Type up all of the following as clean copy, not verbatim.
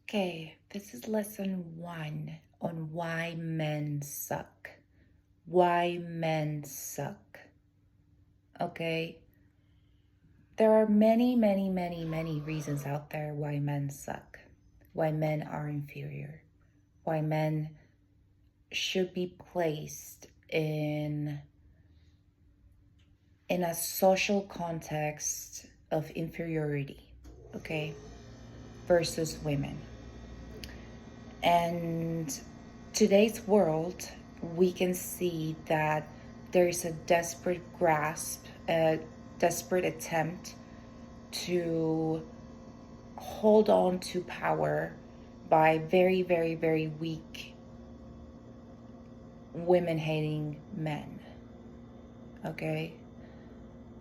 Okay, this is lesson 1 on why men suck. Why men suck. Okay, there are many reasons out there why men suck, why men are inferior, why men should be placed in a social context of inferiority, okay, versus women. And today's world, we can see that there is a desperate grasp, a desperate attempt to hold on to power by very weak women hating men. Okay?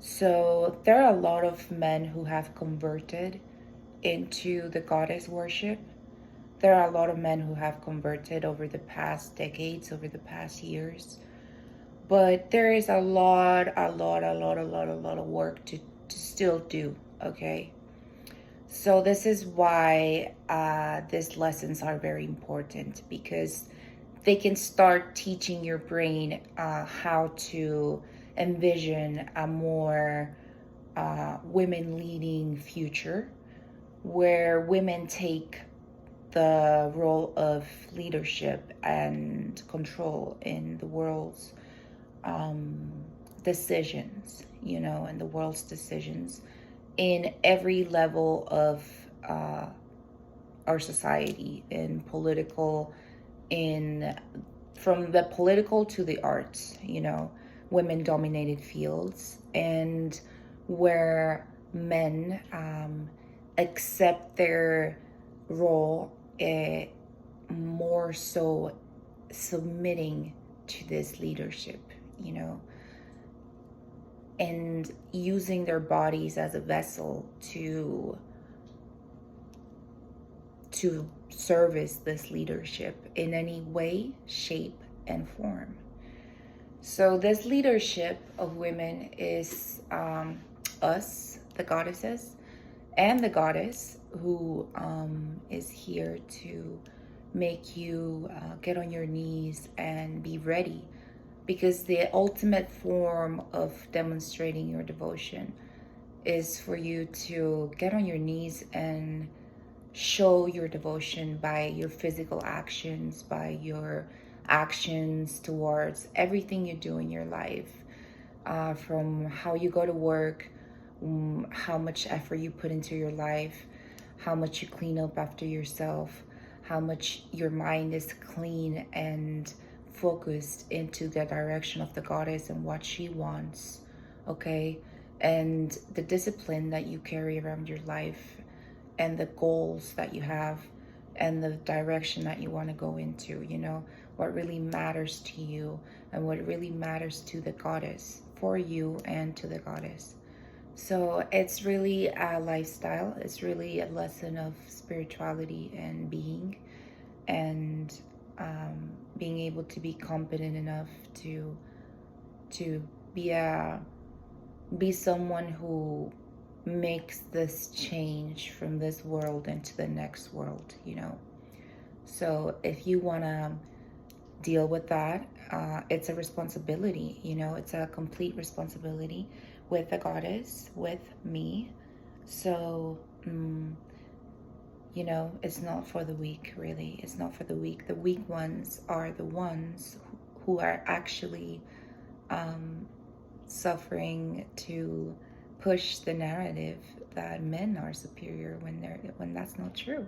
So there are a lot of men who have converted into the goddess worship. There are a lot of men who have converted over the past decades, over the past years. But there is a lot of work to still do, okay? So this is why these lessons are very important, because they can start teaching your brain how to envision a more women-leading future, where women take the role of leadership and control in the world's decisions, in the world's decisions in every level of our society, in political, from the political to the arts, women dominated fields, and where men accept their role, more so submitting to this leadership, and using their bodies as a vessel to service this leadership in any way, shape, and form. So this leadership of women is us, the goddesses, and the goddess who is here to make you get on your knees and be ready, because the ultimate form of demonstrating your devotion is for you to get on your knees and show your devotion by your physical actions, by your actions towards everything you do in your life, from how you go to work, how much effort you put into your life, how much you clean up after yourself, how much your mind is clean and focused into the direction of the goddess and what she wants, okay? And the discipline that you carry around your life, and the goals that you have, and the direction that you want to go into, what really matters to you and what really matters to the goddess, for you and to the goddess. So it's really a lifestyle. It's really a lesson of spirituality and being, and being able to be competent enough to be someone who makes this change from this world into the next world, So if you want to deal with that, it's a responsibility, it's a complete responsibility with the goddess, with me. So, it's not for the weak, really. It's not for the weak. The weak ones are the ones who are actually suffering to push the narrative that men are superior when that's not true.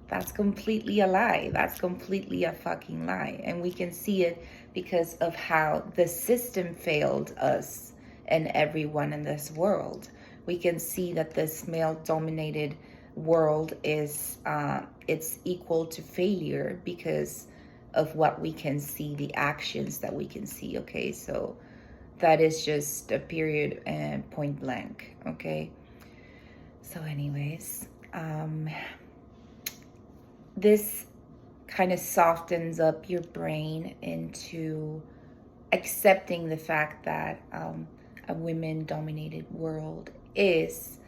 That's completely a lie. That's completely a fucking lie. And we can see it because of how the system failed us and everyone in this world. We can see that this male-dominated world is it's equal to failure because of what we can see, the actions that we can see. Okay, so that is just a period and point blank. Okay, so anyways, this kind of softens up your brain into accepting the fact that a women-dominated world is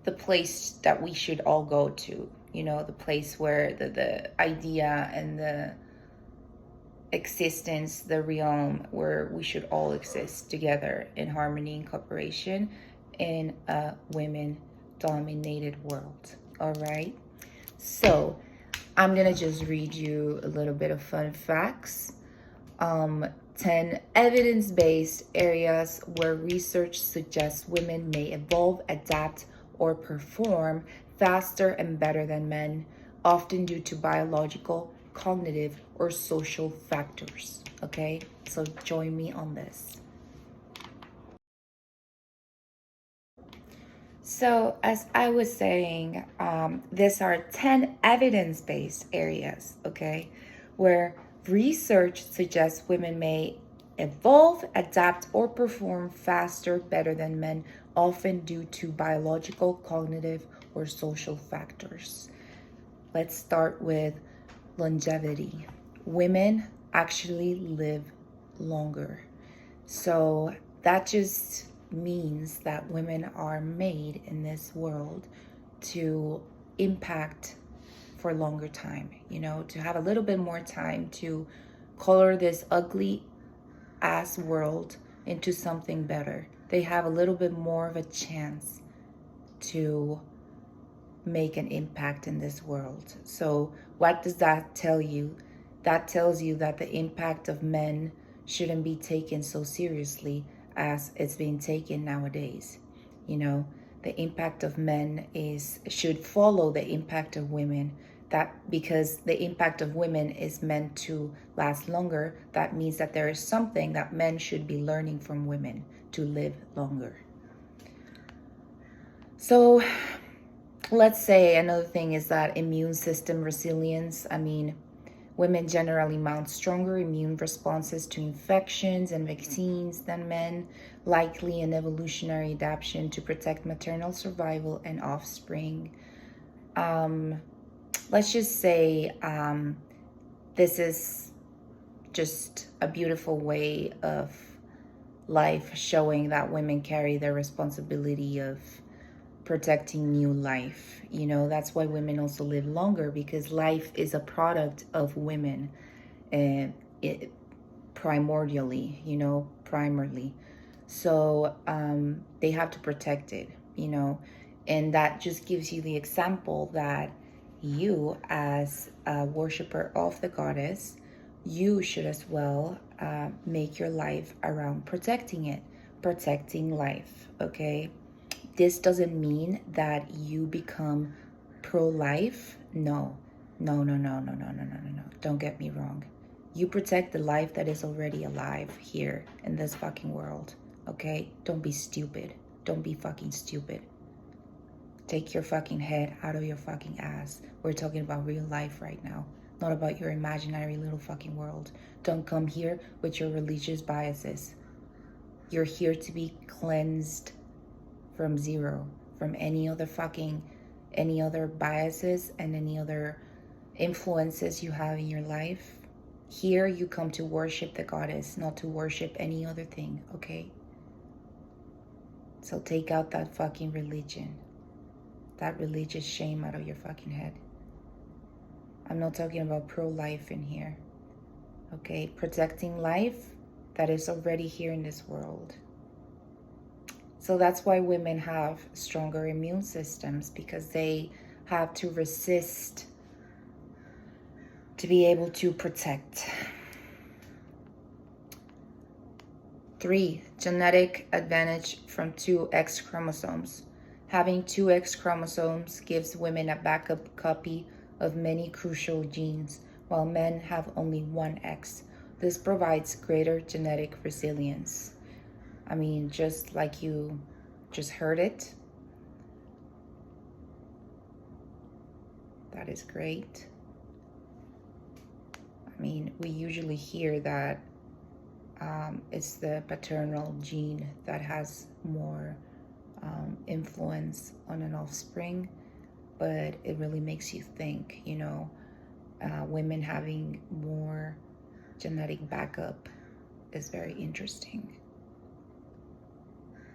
the place that we should all go to, you know, the place where the idea and the existence, the realm where we should all exist together in harmony and cooperation in a women-dominated world. All right? So I'm gonna just read you a little bit of fun facts. 10 evidence-based areas where research suggests women may evolve, adapt, or perform faster and better than men, often due to biological, cognitive, or social factors. Okay, so join me on this. So, as I was saying, these are 10 evidence-based areas, okay, where research suggests women may evolve, adapt, or perform faster, better than men, often due to biological, cognitive, or social factors. Let's start with longevity. Women actually live longer. So that just means that women are made in this world to impact for a longer time, you know, to have a little bit more time to color this ugly ass world into something better. They have a little bit more of a chance to make an impact in this world. So what does that tell you? That tells you that the impact of men shouldn't be taken so seriously as it's being taken nowadays. You know, the impact of men should follow the impact of women. That because the impact of women is meant to last longer, that means that there is something that men should be learning from women to live longer. So let's say another thing is that immune system resilience. I mean, women generally mount stronger immune responses to infections and vaccines than men, likely an evolutionary adaptation to protect maternal survival and offspring. Let's just say this is just a beautiful way of life showing that women carry their responsibility of protecting new life. You know, that's why women also live longer, because life is a product of women, and primarily. So they have to protect it, you know, and that just gives you the example that you, as a worshiper of the goddess, you should as well make your life around protecting life, okay? This doesn't mean that you become pro-life. No. Don't get me wrong. You protect the life that is already alive here in this fucking world, okay? Don't be stupid. Don't be fucking stupid. Take your fucking head out of your fucking ass. We're talking about real life right now, not about your imaginary little fucking world. Don't come here with your religious biases. You're here to be cleansed from zero, from any other biases and any other influences you have in your life. Here you come to worship the goddess, not to worship any other thing, okay? So take out that fucking religion, that religious shame out of your fucking head. I'm not talking about pro-life in here, okay? Protecting life that is already here in this world. So that's why women have stronger immune systems, because they have to resist to be able to protect. 3, genetic advantage from 2 X chromosomes. Having 2 X chromosomes gives women a backup copy of many crucial genes, while men have only 1 X. This provides greater genetic resilience. I mean, just like you just heard it. That is great. I mean, we usually hear that it's the paternal gene that has more influence on an offspring, but it really makes you think, you know, women having more genetic backup is very interesting.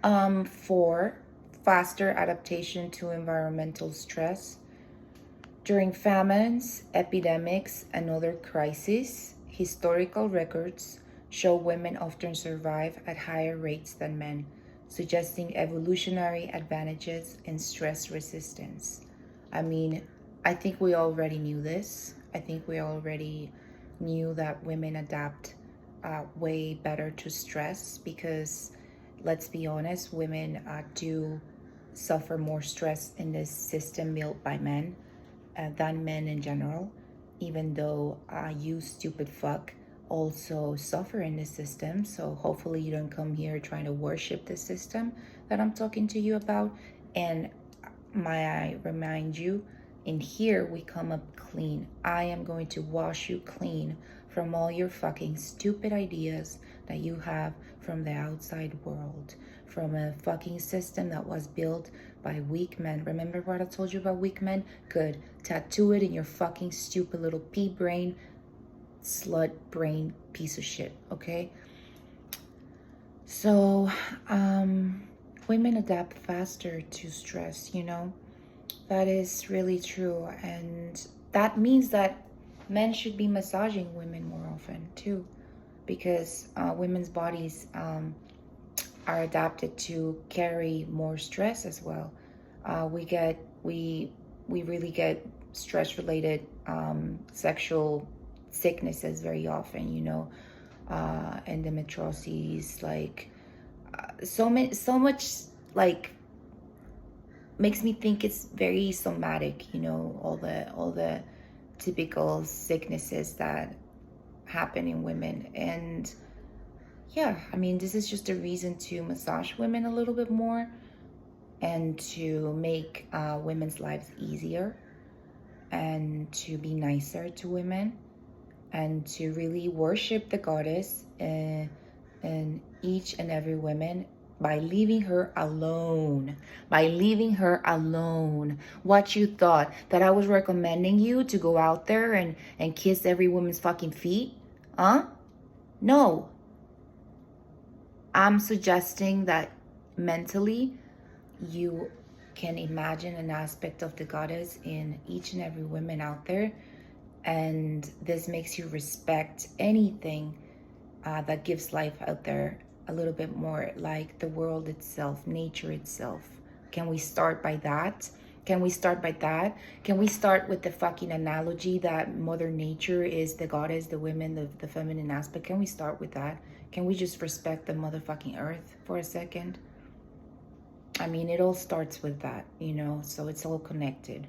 4, faster adaptation to environmental stress. During famines, epidemics, and other crises, historical records show women often survive at higher rates than men, suggesting evolutionary advantages in stress resistance. I mean, I think we already knew this. I think we already knew that women adapt way better to stress because, let's be honest, women do suffer more stress in this system built by men than men in general, even though you stupid fuck also suffer in the system. So hopefully you don't come here trying to worship the system that I'm talking to you about. And may I remind you, in here we come up clean. I am going to wash you clean from all your fucking stupid ideas that you have from the outside world, from a fucking system that was built by weak men. Remember what I told you about weak men? Good. Tattoo it in your fucking stupid little pea brain, slut brain piece of shit, okay? So, women adapt faster to stress, you know? That is really true. And that means that men should be massaging women more often too, because women's bodies are adapted to carry more stress as well. We really get stress related sexual sicknesses very often, you know, endometriosis, like so much like makes me think it's very somatic, you know, all the typical sicknesses that happen in women. And yeah, I mean, this is just a reason to massage women a little bit more and to make women's lives easier and to be nicer to women and to really worship the goddess in each and every woman by leaving her alone. By leaving her alone. What you thought? That I was recommending you to go out there and kiss every woman's fucking feet? Huh? No. I'm suggesting that mentally you can imagine an aspect of the goddess in each and every woman out there, and this makes you respect anything that gives life out there a little bit more, like the world itself, nature itself. Can we start by that? Can we start by that? Can we start with the fucking analogy that Mother Nature is the goddess, the women, the feminine aspect? Can we start with that? Can we just respect the motherfucking earth for a second? I mean, it all starts with that, you know, so it's all connected.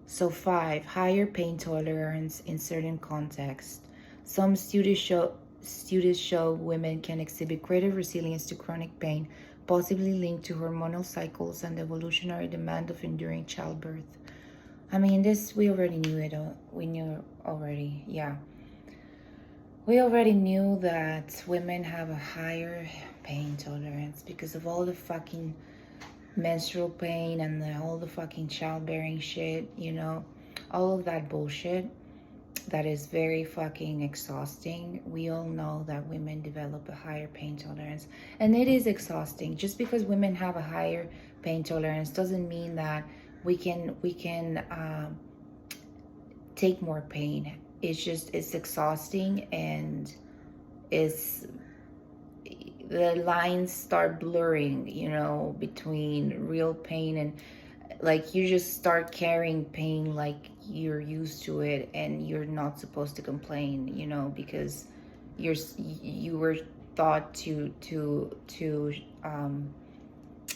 So 5, higher pain tolerance in certain contexts. Some studies show women can exhibit greater resilience to chronic pain, possibly linked to hormonal cycles and the evolutionary demand of enduring childbirth. I mean, this, we already knew it. We knew already, yeah. We already knew that women have a higher pain tolerance because of all the fucking menstrual pain and all the fucking childbearing shit, you know, all of that bullshit that is very fucking exhausting. We all know that women develop a higher pain tolerance, and it is exhausting. Just because women have a higher pain tolerance doesn't mean that we can take more pain. It's just, it's exhausting, and the lines start blurring, you know, between real pain and like you just start carrying pain like you're used to it, and you're not supposed to complain, you know, because you were taught to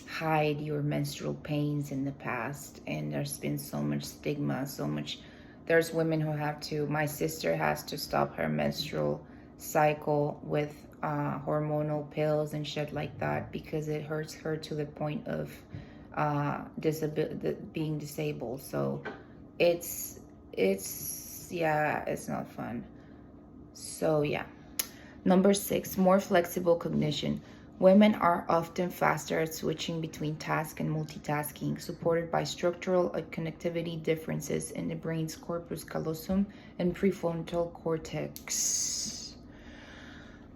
hide your menstrual pains in the past, and there's been so much stigma, so much. There's women who have to, my sister has to stop her menstrual cycle with hormonal pills and shit like that because it hurts her to the point of being disabled. So it's yeah, it's not fun. So yeah. Number 6, more flexible cognition. Women are often faster at switching between task and multitasking, supported by structural connectivity differences in the brain's corpus callosum and prefrontal cortex.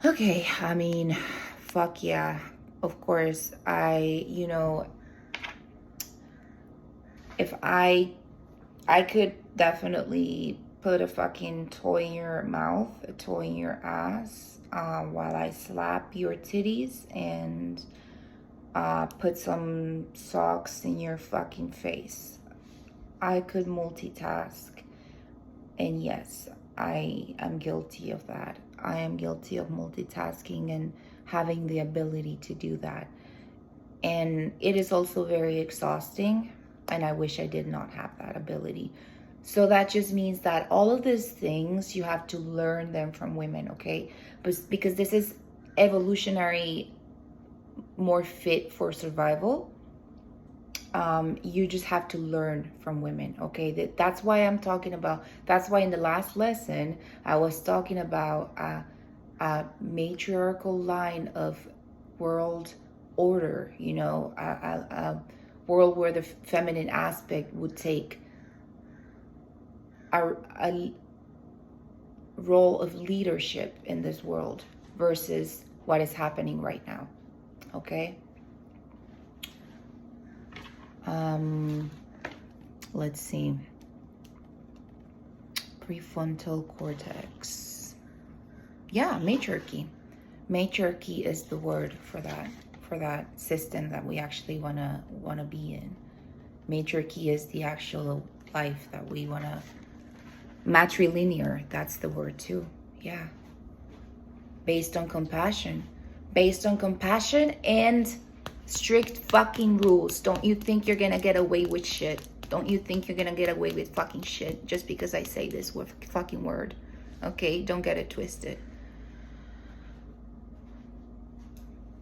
Okay, I mean, fuck yeah. of course, if I could definitely put a fucking toy in your mouth, a toy in your ass, while I slap your titties and put some socks in your fucking face. I could multitask. And yes, I am guilty of that. I am guilty of multitasking and having the ability to do that. And it is also very exhausting. And I wish I did not have that ability. So that just means that all of these things, you have to learn them from women, okay? But because this is evolutionary, more fit for survival, you just have to learn from women, okay? That's why I'm talking about, that's why in the last lesson, I was talking about a matriarchal line of world order, a world where the feminine aspect would take a role of leadership in this world versus what is happening right now, okay? Let's see. Prefrontal cortex. Yeah, matriarchy. Matriarchy is the word for that system that we actually wanna be in. Matriarchy is the actual life that we wanna. Matrilinear, that's the word too. Yeah. Based on compassion. Based on compassion and strict fucking rules. Don't you think you're gonna get away with shit? Don't you think you're gonna get away with fucking shit just because I say this fucking word? Okay, don't get it twisted.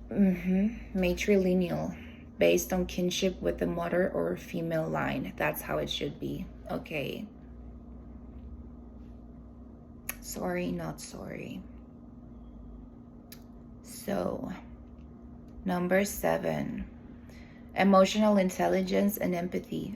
Matrilineal, based on kinship with the mother or female line. That's how it should be. Okay. Sorry, not sorry. So, number 7, emotional intelligence and empathy.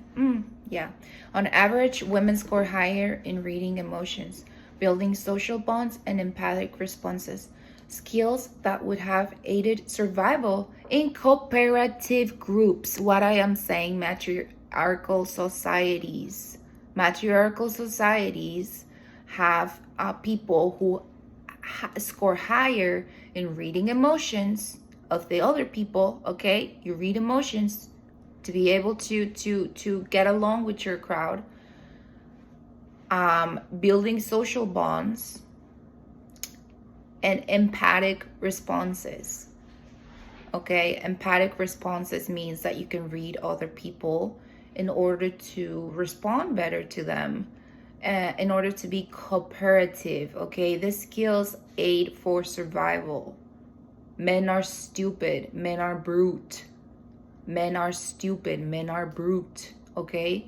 Yeah. On average, women score higher in reading emotions, building social bonds, and empathic responses, skills that would have aided survival in cooperative groups. What I am saying, matriarchal societies. Matriarchal societies have people who score higher in reading emotions of the other people, okay? You read emotions to be able to get along with your crowd. Building social bonds and empathic responses. Okay, empathic responses means that you can read other people in order to respond better to them, in order to be cooperative. Okay, these skills aid for survival. Men are stupid. Men are brute. Men are stupid. Men are brute. Okay,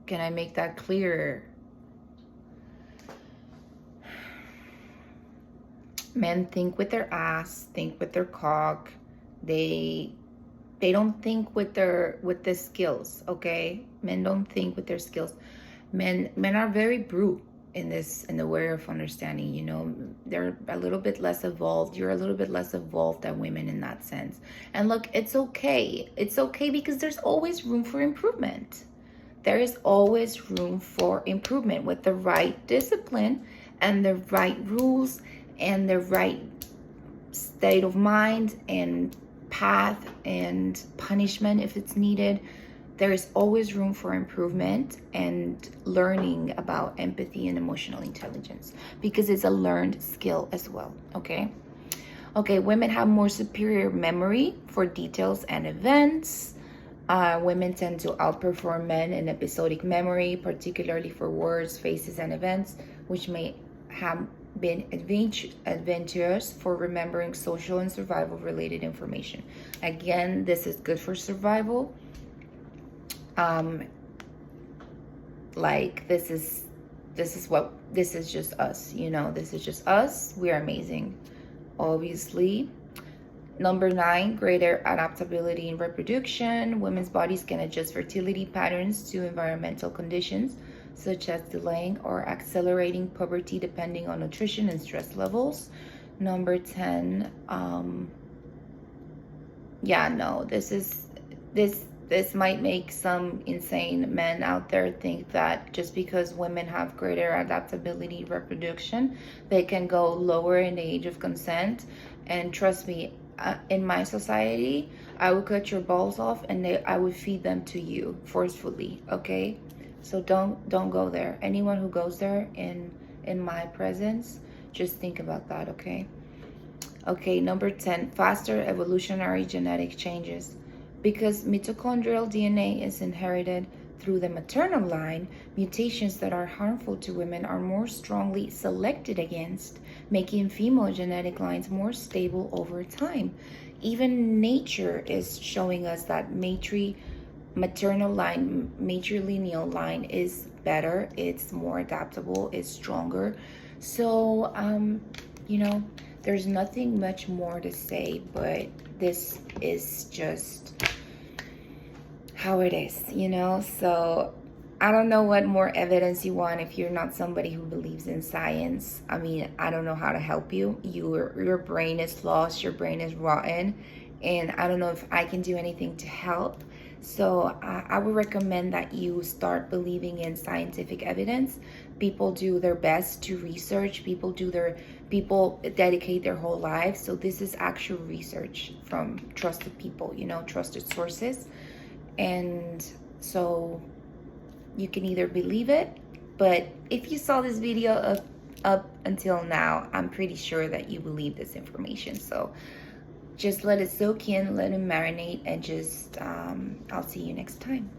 can I make that clearer? Men think with their ass, think with their cock. They don't think with the skills, okay? Men don't think with their skills. Men are very brute in the way of understanding, they're a little bit less evolved. You're a little bit less evolved than women in that sense. And look, it's okay. It's okay because there's always room for improvement. There is always room for improvement with the right discipline and the right rules and the right state of mind and path and punishment if it's needed. There is always room for improvement and learning about empathy and emotional intelligence because it's a learned skill as well, okay? Okay, women have more superior memory for details and events. Women tend to outperform men in episodic memory, particularly for words, faces, and events, which may have been advantageous for remembering social and survival related information. Again, this is good for survival. Like this is just us, this is just us. We are amazing, obviously. Number 9, greater adaptability in reproduction. Women's bodies can adjust fertility patterns to environmental conditions, such as delaying or accelerating puberty depending on nutrition and stress levels. Number 10, yeah, no, this might make some insane men out there think that just because women have greater adaptability reproduction, they can go lower in the age of consent. And trust me, in my society, I would cut your balls off and I would feed them to you forcefully. Okay, so don't go there. Anyone who goes there in my presence, just think about that. Okay. Okay, number 10, faster evolutionary genetic changes. Because mitochondrial DNA is inherited through the maternal line, mutations that are harmful to women are more strongly selected against, making female genetic lines more stable over time. Even nature is showing us that maternal line, matrilineal line is better, it's more adaptable, it's stronger. So, you know, there's nothing much more to say, but this is just how it is, you know? So I don't know what more evidence you want if you're not somebody who believes in science. I mean, I don't know how to help you. Your brain is lost, your brain is rotten, and I don't know if I can do anything to help. So I would recommend that you start believing in scientific evidence. People do their best to research. People dedicate their whole lives. So this is actual research from trusted people, you know, trusted sources. And so you can either believe it, but if you saw this video up until now, I'm pretty sure that you believe this information. So just let it soak in, let it marinate, and just I'll see you next time.